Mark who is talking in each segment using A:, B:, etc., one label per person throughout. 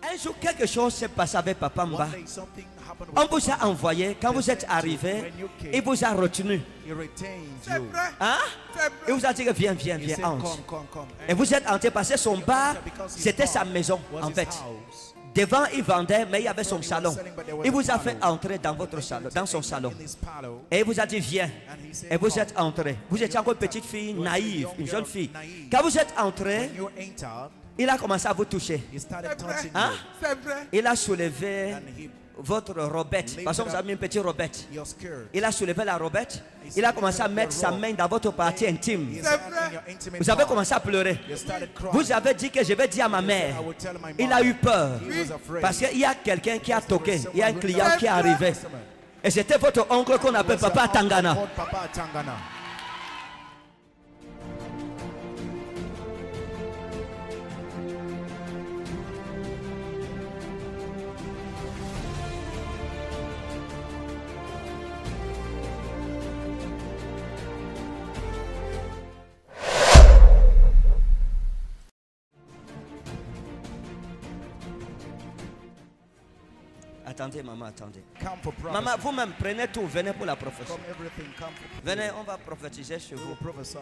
A: Un jour, quelque chose s'est passé avec Papa Mba.
B: One day something happened
A: On
B: with
A: vous a envoyé, quand vous êtes arrivé, il vous a retenu.
B: He retained
C: C'est
B: you.
C: vrai.
A: Hein?
C: C'est
A: Il
C: vrai.
A: vous a dit que viens, viens,
B: He
A: viens,
B: said,
A: entre.
B: come.
A: Et vous êtes entré parce que son bar, c'était sa maison,
B: Was
A: en
B: his
A: fait.
B: house.
A: Devant, il vendait, mais il y avait son salon. Il vous a fait entrer dans votre salon, dans son salon.
B: In his parlor.
A: Et il vous a dit, viens.
B: And he said,
A: Et vous
B: come.
A: êtes entré. Vous étiez encore une petite fille naïve, une jeune fille. Quand vous êtes entré,
B: When you entered,
A: il a commencé à vous toucher.
B: he started
C: C'est vrai.
B: touching
A: Hein?
B: you.
C: C'est vrai.
A: Il a soulevé
B: And he,
A: votre robette. Parce que vous avez mis une petite robette.
B: your skirt.
A: Il a soulevé la robette. Il a commencé à mettre sa main dans votre partie intime.
B: His
C: C'est
B: hand
C: vrai.
B: in your intimate
A: Vous avez
B: part.
A: commencé à pleurer.
B: You started crying.
A: Vous avez dit que je vais dire à ma mère.
B: I will tell my
A: Il
B: mom.
A: a eu peur.
B: He was afraid.
A: Parce qu'il y a quelqu'un qui a toqué. Il y a un client qui est arrivé. Et c'était votre oncle qu'on appelle
B: Was your
A: Papa
B: uncle
A: Tangana.
B: called Papa Tangana.
A: Attendez, maman, attendez.
B: Come for prophecy.
A: Maman, vous-même, prenez tout. Venez pour la prophétie.
B: Come everything, come for
A: Venez, on va prophétiser sur
B: We
A: vous.
B: will prophesy.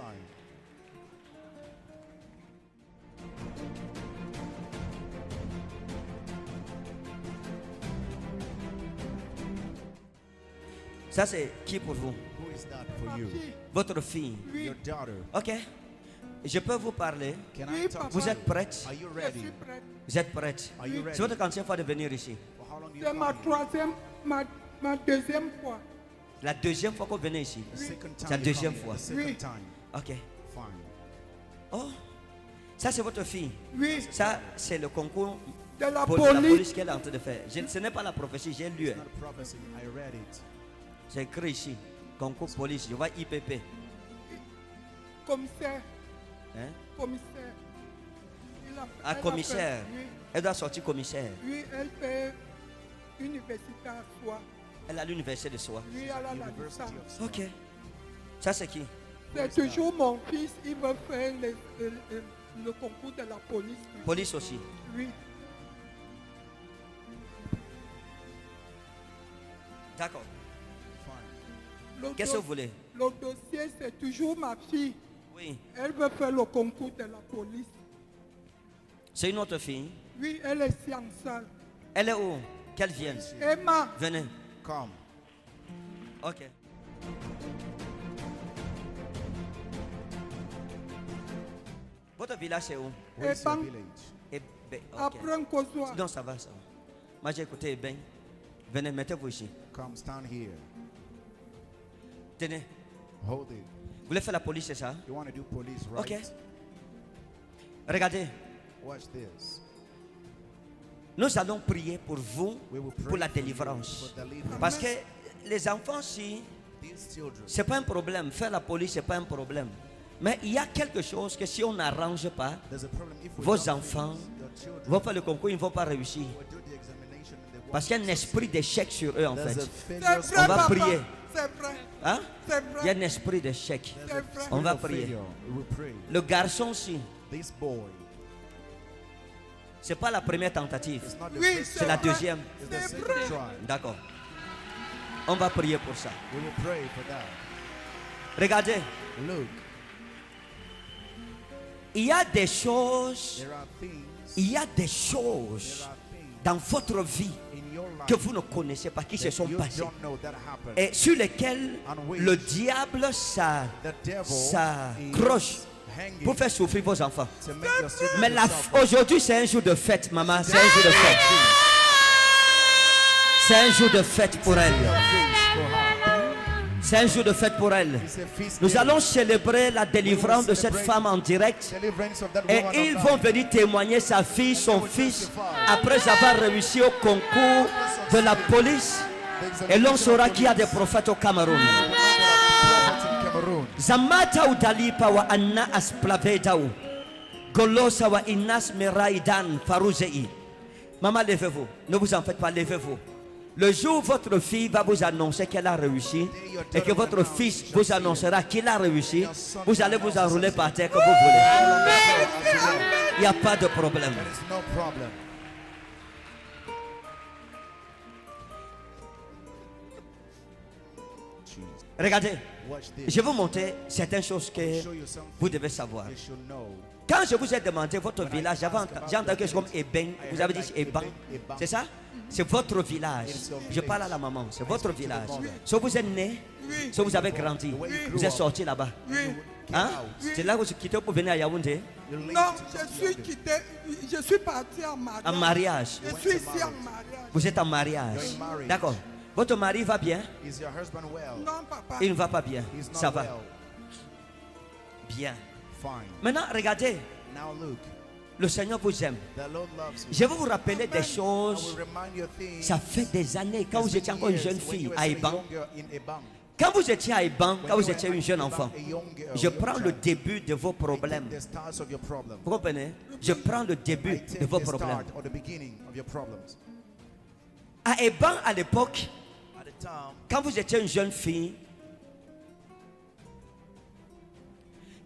A: Ça, c'est qui pour vous?
B: Who is that for you?
A: Votre fille.
C: Oui.
B: Your daughter.
A: Ok. Je peux vous parler.
B: Can
C: Oui,
B: I talk
C: papa.
B: to
A: Vous êtes prête?
B: Are you
C: Je
B: ready?
C: suis prête.
A: Vous êtes prête?
B: Are you ready?
A: C'est votre quantième fois de venir ici?
B: For how long you
C: C'est ma
B: coming?
C: troisième, ma deuxième fois.
A: La deuxième fois que vous venez ici.
B: The second time
A: C'est la
B: you
A: deuxième
B: coming.
A: fois.
B: The second
C: Oui.
B: time.
A: Ok.
B: Fine.
A: Oh, ça c'est votre fille.
C: Oui.
A: Ça c'est le concours
C: De la
A: pour la
C: police.
A: police qu'elle est en train de faire. Ce n'est pas la prophétie, j'ai lu.
B: It's not a prophecy. I read it.
A: C'est écrit ici. Concours police. Je vois IPP.
C: Commissaire.
A: Hein?
C: Commissaire. Il a-
A: Ah,
C: elle a
A: commissaire.
C: fait- Oui.
A: Elle doit sortir commissaire.
C: Oui, elle fait université à soi.
A: Elle a l'université de soi.
C: Oui, elle a la
B: University
C: licence.
B: of Science.
A: Ok. Ça c'est qui?
C: C'est toujours mon fils, il veut faire le concours de la police.
A: Police aussi.
C: Oui.
A: D'accord.
B: Fine.
C: Le
A: Qu'est-ce que vous voulez?
C: Le dossier, c'est toujours ma fille.
A: Oui.
C: Elle veut faire le concours de la police.
A: C'est une autre fille.
C: Oui, elle est scienceale.
A: Elle est où? Qu'elle vienne.
C: Emma,
A: Venez.
B: Come.
A: Ok. Votre village c'est où?
B: Where is your
C: Bang.
B: village?
A: Ok.
C: après un causoir.
A: Non, ça va, ça va. Moi j'ai écouté Ben. Venez, mettez-vous ici.
B: Come stand here.
A: Tenez.
B: Hold it.
A: Vous voulez faire la police, c'est ça?
B: You want to do police,
A: Ok.
B: right?
A: Regardez.
B: Watch this.
A: Nous allons prier pour vous,
B: We will pray
A: pour la
B: for you
A: délivrance.
B: for deliverance.
A: Parce que les enfants, si,
B: These children,
A: c'est pas un problème. Faire la police, c'est pas un problème. Mais il y a quelque chose que si on n'arrange pas,
B: there's a problem if we
A: vos
B: don't
A: enfants
B: fix the children,
A: vont faire le concours, ils ne vont pas réussir.
B: will do the examination and they won't
A: Parce qu'il y a un esprit d'échec sur eux, en
B: There's
A: fait.
B: a
C: C'est
B: failure
C: vrai,
A: On va
C: papa.
A: prier.
C: C'est vrai.
A: Hein?
C: C'est
A: Il y a
C: vrai.
A: un esprit d'échec.
B: There's
C: C'est
B: a
C: vrai.
A: On va
B: spirit of
A: prier.
B: failure. We will pray.
A: Le garçon, si,
B: This boy,
A: c'est pas la première tentative.
B: it's not the
C: Oui,
B: first
A: C'est la
C: vrai.
A: deuxième.
B: it's the
C: C'est
B: second
C: vrai.
B: try.
A: D'accord. On va prier pour ça.
B: We will pray for that.
A: Regardez,
B: Look,
A: il y a des choses,
B: there are things,
A: il y a des choses
B: there are things
A: dans votre vie
B: in your life
A: que vous ne connaissez pas, qui se
B: that
A: sont
B: you
A: passées
B: don't know that happened.
A: et sur lesquelles
B: And which
A: le diable
B: The devil
A: s'accroche
B: is hanging
A: pour faire souffrir vos enfants.
B: to make your children
A: Mais
B: suffer.
A: aujourd'hui, c'est un jour de fête, maman. C'est un jour de fête. C'est un jour de fête pour elle. C'est un jour de fête pour elle.
B: It's a feast
A: Nous
B: day.
A: allons célébrer la délivrance de cette femme en direct.
B: Deliverance of that
A: Et
B: woman
A: ils
B: of
A: vont
B: God.
A: venir témoigner sa fille, son fils, après avoir réussi au concours de la police. Et l'on saura qu'il y a des prophètes au Cameroun.
B: Prophets in Cameroon.
A: Zamata udalipa wa anna asplavedau. Golosa wa inas meraidan faruzei. Maman, levez-vous. Ne vous en faites pas, levez-vous. Le jour où votre fille va vous annoncer qu'elle a réussi et que votre fils vous annoncera qu'il a réussi, vous allez vous enrouler par terre comme vous voulez. Il n'y a pas de problème.
B: There is no problem.
A: Regardez,
B: Watch this.
A: je vais vous montrer certaines choses que
B: Show you something
A: vous devez savoir.
B: you should know.
A: Quand je vous ai demandé votre village, j'ai entendu quelque chose comme Eben. Vous avez dit Eban. C'est ça? C'est votre village. Je parle à la maman. C'est votre village. Soit vous êtes né,
C: Oui.
A: soit vous avez grandi. Vous êtes sorti là-bas.
C: Oui.
A: Hein? C'est là que vous quittez pour venir à Yaoundé
B: You leave
C: Non,
B: to
C: je
B: come
C: suis quitté. Je suis parti en mariage.
A: en mariage.
C: Je suis ici en mariage.
A: Vous êtes en mariage.
B: You're in marriage.
A: D'accord. Votre mari va bien?
B: Is your husband well?
C: Non, papa.
A: Il ne va pas bien.
B: He's not
A: Ça va.
B: well.
A: Bien.
B: Fine.
A: Maintenant, regardez.
B: Now look,
A: Le Seigneur vous aime.
B: the Lord loves you.
A: Je vais vous rappeler des
B: I
A: choses.
B: will remind you of things.
A: Ça fait des années, quand vous étiez encore une jeune fille à Eban,
B: in Eban.
A: quand vous étiez à Eban, quand
B: When
A: vous
B: you
A: étiez
B: were
A: une
B: at
A: jeune
B: Eban,
A: enfant,
B: a young girl,
A: je
B: young
A: prends le
B: child,
A: début de vos
B: I
A: problèmes.
B: take the start of your problem.
A: Vous comprenez? Je prends le
B: I
A: début
B: take
A: de vos
B: the
A: problèmes.
B: start or the beginning of your problems.
A: À Eban, à l'époque,
B: At the time,
A: quand vous étiez une jeune fille,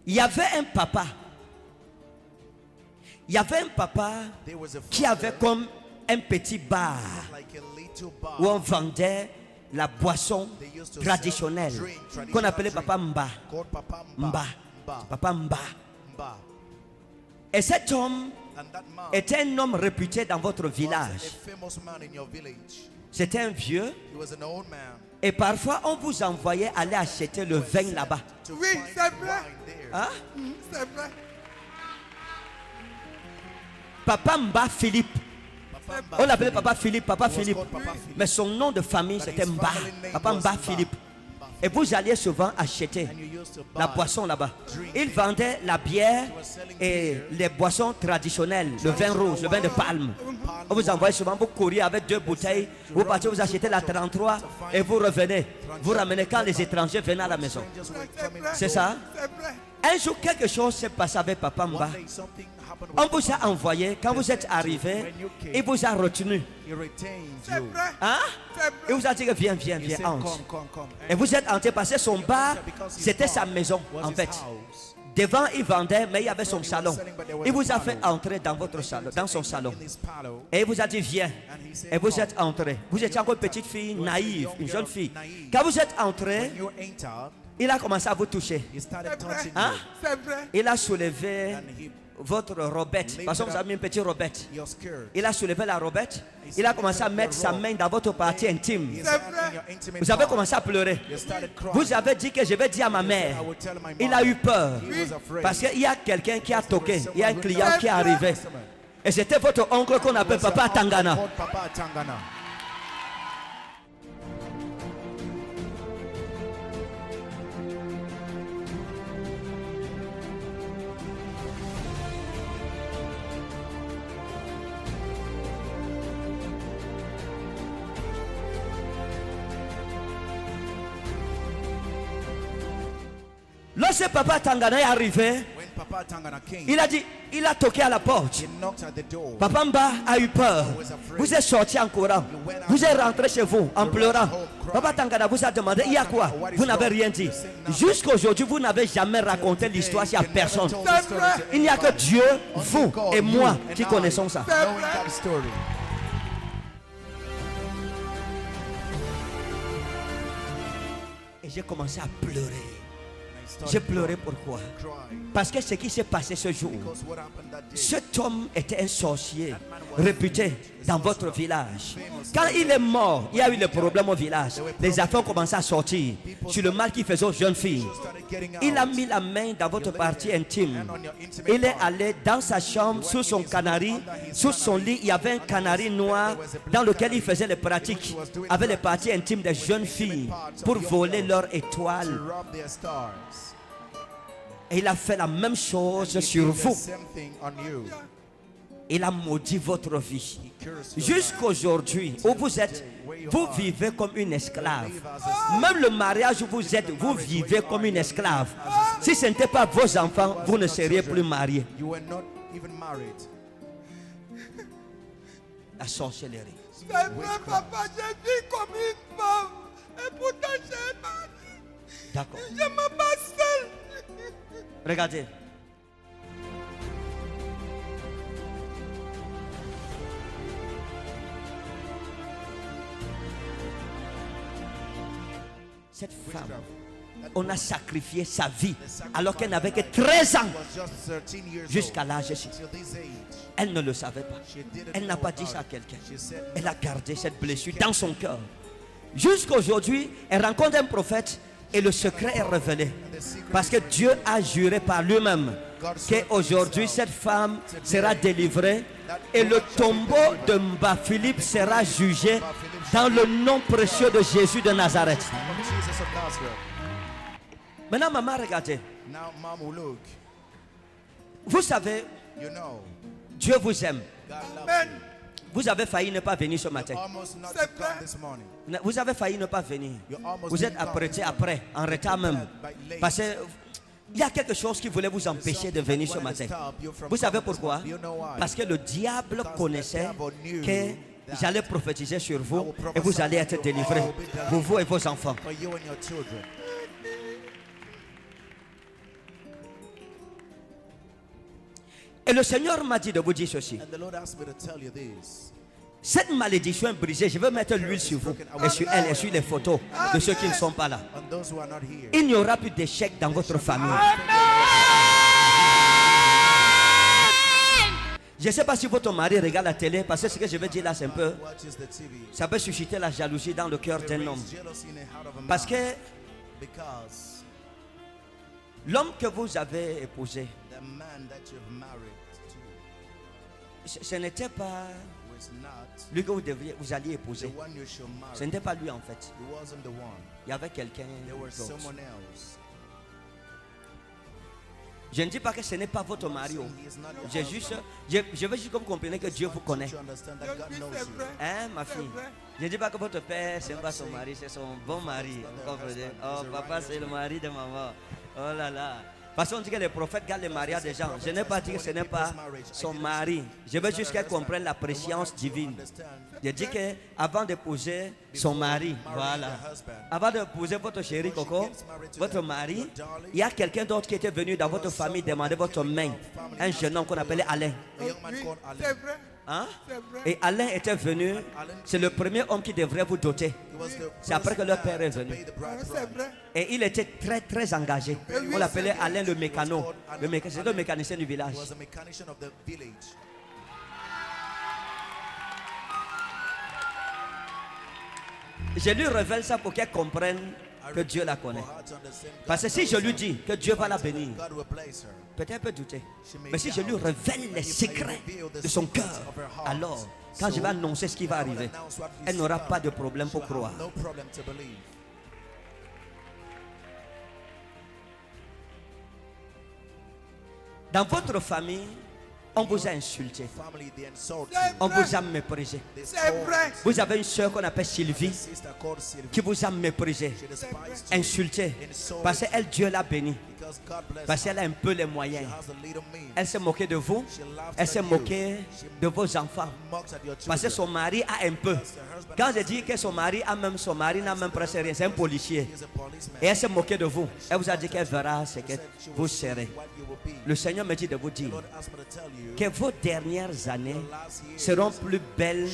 A: il y avait un papa. Il y avait un papa
B: there was a
A: qui avait
B: father
A: comme un petit bar
B: like a little bar
A: où on vendait la boisson
B: they used to
A: traditionnelle
B: sell drink, traditional
A: qu'on appelait
B: drink,
A: Papa Mba.
B: called Papa
A: Mba.
B: Mba. Mba.
A: Papa Mba.
B: Mba.
A: Et cet homme
B: And that man
A: était un homme réputé dans votre
B: was
A: village.
B: a famous man in your village.
A: C'était un vieux.
B: He was an old man.
A: Et parfois, on vous envoyait aller acheter le vin là-bas.
B: To
C: Oui,
B: find
C: c'est vrai.
B: wine there.
A: Hein?
C: C'est vrai.
A: Papa Mba Philippe.
B: Papa Mba
A: On l'appelait
B: Philippe.
A: Papa Philippe, Papa
B: He was
A: Philippe.
B: called Papa Philippe.
A: Mais son nom de famille,
B: But
A: c'était
B: his
A: Mba.
B: family name
A: Papa
B: was
A: Mba
B: Mba.
A: Philippe.
B: Mba
A: Et vous alliez souvent acheter
B: And you used to
A: la
B: buy
A: boisson là-bas.
B: drink
A: Il
B: there.
A: vendait la bière
B: He was selling
A: et
B: beer.
A: les boissons traditionnelles, le vin rouge, le vin de palme. On vous envoie souvent, vous couriez avec 2 bouteilles, vous partez, vous achetez la 33 et vous revenez. Vous ramenez quand les étrangers venaient à la maison.
B: Strangers were
C: C'est
B: coming.
C: vrai.
A: C'est ça?
C: C'est vrai.
A: Un jour, quelque chose s'est passé avec Papa Mba.
B: One day something happened
A: On
B: with
A: vous a envoyé, quand vous êtes arrivé, il vous a retenu.
B: He retained
C: C'est
B: you.
C: vrai.
A: Hein?
C: C'est
A: Il
C: vrai.
A: vous a dit que viens, viens,
B: He
A: viens,
B: said,
A: entre.
B: come.
A: Et vous êtes entré parce que son bar, c'était sa maison,
B: Was
A: en
B: his
A: fait.
B: house.
A: Devant, il vendait, mais il y avait son salon. Il vous a fait entrer dans votre salon, dans son salon.
B: In his parlor.
A: Et il vous a dit, viens.
B: And he said,
A: Et vous
B: come.
A: êtes entré. Vous étiez encore une petite fille naïve, une jeune fille. Quand vous êtes entré,
B: When you entered,
A: il a commencé à vous toucher.
B: he started
C: C'est vrai.
B: touching
A: Hein?
B: you.
C: C'est vrai.
A: Il a soulevé
B: And he,
A: votre robette. Parce que vous avez mis une petite robette.
B: your skirt.
A: Il a soulevé la robette. Il a commencé à mettre sa main dans votre partie intime.
B: His
C: C'est
B: hand
C: vrai.
B: in your intimate
A: Vous avez
B: part.
A: commencé à pleurer.
B: You started crying.
A: Vous avez dit que je vais dire à ma mère.
B: I will tell my
A: Il
B: mom.
A: a eu peur.
B: He was afraid.
A: Parce qu'il y a quelqu'un qui a toqué. Il y a un client qui est arrivé. Et c'était votre oncle qu'on appelle Papa Tangana.
B: Called Papa Tangana.
A: Lorsque Papa Tangana est arrivé,
B: When Papa Tangana came,
A: il a dit, il a toqué à la porte.
B: he knocked at the door.
A: Papa Mba a eu peur. Vous êtes sorti en courant. Vous êtes rentré chez vous en pleurant. Papa Tangana vous a demandé, il y a quoi? Vous n'avez rien dit. Jusqu'à aujourd'hui, vous n'avez jamais raconté l'histoire à personne. Il n'y a que Dieu, vous et moi qui connaissons ça.
B: Knowing that story.
A: Et j'ai commencé à pleurer.
B: And I
A: J'ai
B: started
A: pleuré pourquoi?
B: crying.
A: Parce que ce qui s'est passé ce jour,
B: Because what happened that day,
A: cet homme était un sorcier réputé dans votre village. Quand il est mort, il y a eu des problèmes au village. Les affaires ont commencé à sortir sur le mal qu'il faisait aux jeunes filles.
B: started getting out.
A: Il a mis la main dans votre partie intime.
B: And on your intimate
A: Il est
B: part.
A: allé dans sa chambre, sous son canari, sous son lit, il y avait un canari noir dans lequel il faisait les pratiques avec les parties intimes des jeunes filles pour voler leur
B: To
A: étoile.
B: rob their stars.
A: Et il a fait la même chose
B: He
A: sur
B: did the
A: vous.
B: same thing on you.
A: Il a maudit votre vie.
B: He cursed your
A: Jusqu'aujourd'hui, où vous êtes, vous vivez comme une esclave. Même le mariage où vous êtes, vous vivez comme une esclave. Si ce n'était pas vos enfants, vous ne seriez plus mariés.
B: You were not even married.
A: La sorcellerie.
C: C'est vrai, papa. Je vis comme une femme. Et pourtant, j'ai mal.
A: D'accord.
C: Je me bats seule.
A: Regardez. cette femme, on a sacrifié sa vie alors qu'elle n'avait que 13 ans jusqu'à l'âge ici. Elle ne le savait pas. Elle n'a pas dit ça à quelqu'un. Elle a gardé cette blessure dans son cœur. Jusqu'à aujourd'hui, elle rencontre un prophète et le secret est révélé. Parce que Dieu a juré par lui-même qu'aujourd'hui cette femme sera délivrée et le tombeau de Mba Philippe sera jugé dans le nom précieux de Jésus de Nazareth. Maintenant, maman, regardez.
B: Now, Mom will look.
A: Vous savez,
B: You know,
A: Dieu vous aime.
B: God loves
C: Amen.
A: Vous avez failli ne pas venir ce matin.
B: you. Almost not
C: C'est
B: to come
C: vrai.
B: this morning.
A: Vous avez failli ne pas venir. Vous êtes apprêté après, en retard même. Parce qu'il y a quelque chose qui voulait vous empêcher de venir ce matin. Vous savez pourquoi? Parce que le diable connaissait que j'allais prophétiser sur vous et vous allez être délivrés. Vous et vos enfants.
B: For you and your children.
A: Et le Seigneur m'a dit de vous dire ceci.
B: And the Lord asked me to tell you this.
A: Cette malédiction est brisée. Je vais mettre l'huile sur vous et sur elle et sur les photos de ceux qui ne sont pas là.
B: On those who are not here.
A: Il n'y aura plus d'échec dans votre famille. Je ne sais pas si votre mari regarde la télé, parce que ce que je vais dire là, c'est un peu,
B: Watches the TV.
A: ça peut susciter la jalousie dans le cœur d'un homme.
B: Raise jealousy in the heart of a man.
A: Parce que
B: Because
A: l'homme que vous avez épousé,
B: the man that you've married to
A: ce n'était pas
B: was not
A: lui que vous alliez
B: the
A: épouser.
B: one you should
A: Ce
B: marry.
A: n'était pas lui en fait.
B: He wasn't the one.
A: Il y avait quelqu'un
B: There was
A: d'autre.
B: someone else.
A: Je ne dis pas que ce n'est pas votre mari. Oh.
B: He is not your
A: Je veux juste que vous compreniez que Dieu vous connaît.
B: to understand
C: Je
B: that God
C: suis,
B: knows
C: c'est
B: you.
C: vrai.
A: Hein, ma fille?
C: C'est vrai.
A: Je ne dis pas que votre père, ce n'est pas son mari, c'est son bon mari. Vous comprenez? Oh, papa, c'est le mari de maman. Oh là là. Parce qu'on dit que les prophètes gardent les mariages des gens. Je n'ai pas dit que ce n'est pas son mari. Je veux juste qu'elle comprenne la préscience divine. Je dis qu'avant d'épouser son mari, voilà. Avant d'épouser votre chéri Coco, votre mari, il y a quelqu'un d'autre qui était venu dans votre famille demander votre main. Un jeune homme qu'on appelait Alain.
B: A young man
C: Oui,
B: called
C: c'est
B: Alan.
C: vrai.
A: Hein?
C: C'est vrai.
A: Et Alain était venu. C'est le premier homme qui devrait vous doter.
B: He was the
A: C'est après que leur père est venu.
B: pay the
C: Ah,
B: bride
C: c'est
B: price.
C: vrai.
A: Et il était très très engagé. On l'appelait Alain le mécano. C'est le mécanicien du village.
B: He was a mechanician of the village.
A: Je lui révèle ça pour qu'elle comprenne que Dieu la connaît.
B: For her to understand
A: Parce que si je lui dis que Dieu va la bénir,
B: God will place her.
A: peut-être elle peut douter. Mais si je lui révèle les secrets de son cœur, alors quand je vais annoncer ce qui va arriver, elle n'aura pas de problème pour croire.
B: No problem to believe.
A: Dans votre famille, on vous a insulté,
B: Family, they insult you.
A: on vous a méprisé.
B: They
C: C'est
B: scold
C: vrai.
B: you.
A: Vous avez une soeur qu'on appelle Sylvie
B: Sister called Sylvie.
A: qui vous a méprisé,
B: She despised you
A: insulté, parce qu'elle, Dieu l'a bénie,
B: because God bless
A: parce
B: her.
A: qu'elle a un peu les moyens.
B: Has a little mean.
A: Elle s'est moquée de vous,
B: She laughed
A: elle s'est
B: at you.
A: moquée de vos enfants,
B: Mocks at your
A: parce que
B: children.
A: son mari a un peu. Quand je dis que son mari n'a même presque rien, c'est un policier.
B: He's a policeman.
A: Et elle s'est moquée de vous. Elle vous a dit qu'elle verra ce que vous serez.
B: What you will be.
A: Le Seigneur me dit de vous dire
B: Lord asked me to tell you.
A: que vos dernières années
B: Last year
A: seront plus belles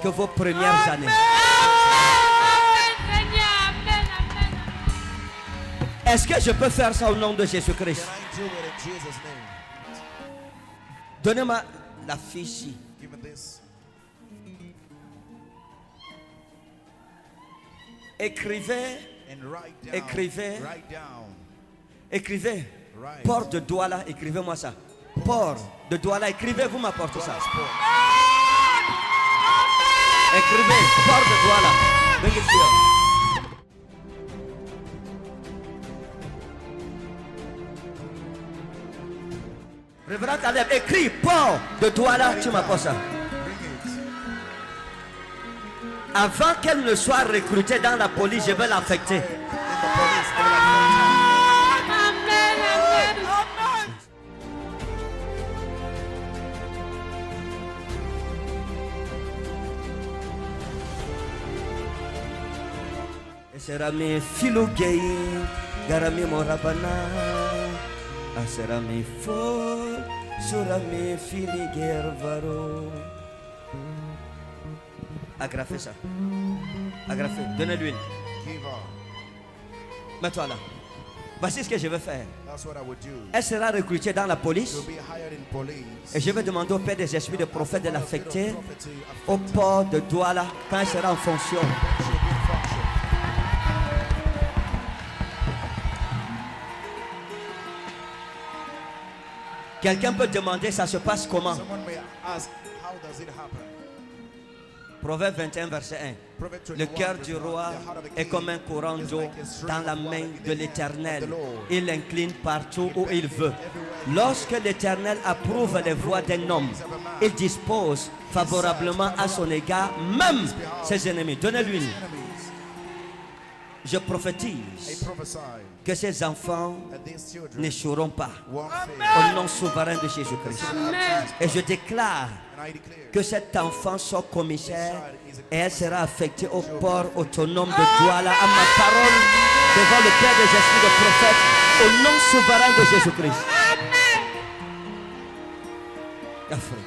A: que vos premières années. Est-ce que je peux faire ça au nom de Jésus-Christ?
B: can I do it in Jesus' name?
A: Donnez-moi la fiche ici.
B: Give me this.
A: Écrivez,
B: And write down.
A: Écrivez.
B: Write down.
A: écrivez.
B: Right.
A: Port de Douala, écrivez-moi ça. Port de Douala, écrivez-vous m'apportez ça.
B: Passport.
A: Écrivez, port de Douala. Bring it here. Révérend Caleb, écris port de Douala, tu m'apportes ça.
B: Bring it.
A: Avant qu'elle ne soit recrutée dans la police, je vais l'affecter.
B: In the police. They will affect her.
A: Eserami filugei, garami morabana, aserami fo, surami filigervaro. Agrafez ça. Agrafez. Donnez l'huile.
B: Give her.
A: Mets-toi là. Voici ce que je vais faire.
B: That's what I would do.
A: Elle sera recrutée dans la police.
B: You'll be hired in police.
A: Et je vais demander au Père des esprits de prophète de l'affecter
B: Prophet to
A: au
B: affect
A: port de Douala quand elle sera en fonction.
B: her. She'll be in function.
A: Quelqu'un peut demander ça se passe comment?
B: Someone may ask, how does it happen?
A: Proverbe 21, verset 1.
B: Proverbe
A: Le
B: 21,
A: cœur
B: verse
A: du
B: 1,
A: roi
B: the heart of the
A: est
B: king
A: comme un courant
B: is
A: d'eau
B: like a stream
A: dans la
B: of water
A: main
B: in
A: de
B: the hand
A: l'Éternel.
B: of the Lord.
A: Il l'incline partout où il veut. Lorsque l'Éternel approuve les voies d'un homme, il dispose favorablement à son égard même ses ennemis. Donnez-lui.
B: Enemies,
A: Je
B: I
A: prophétise
B: prophesy
A: que ces enfants
B: that these children
A: n'échoueront pas
B: won't fail.
A: au nom souverain de Jésus-Christ.
C: Amen.
A: Et je déclare
B: And I declare
A: que cet enfant soit commissaire et elle sera affectée au port autonome de Douala à ma parole devant le Père des esprits de prophète au nom souverain de Jésus-Christ. Afrique.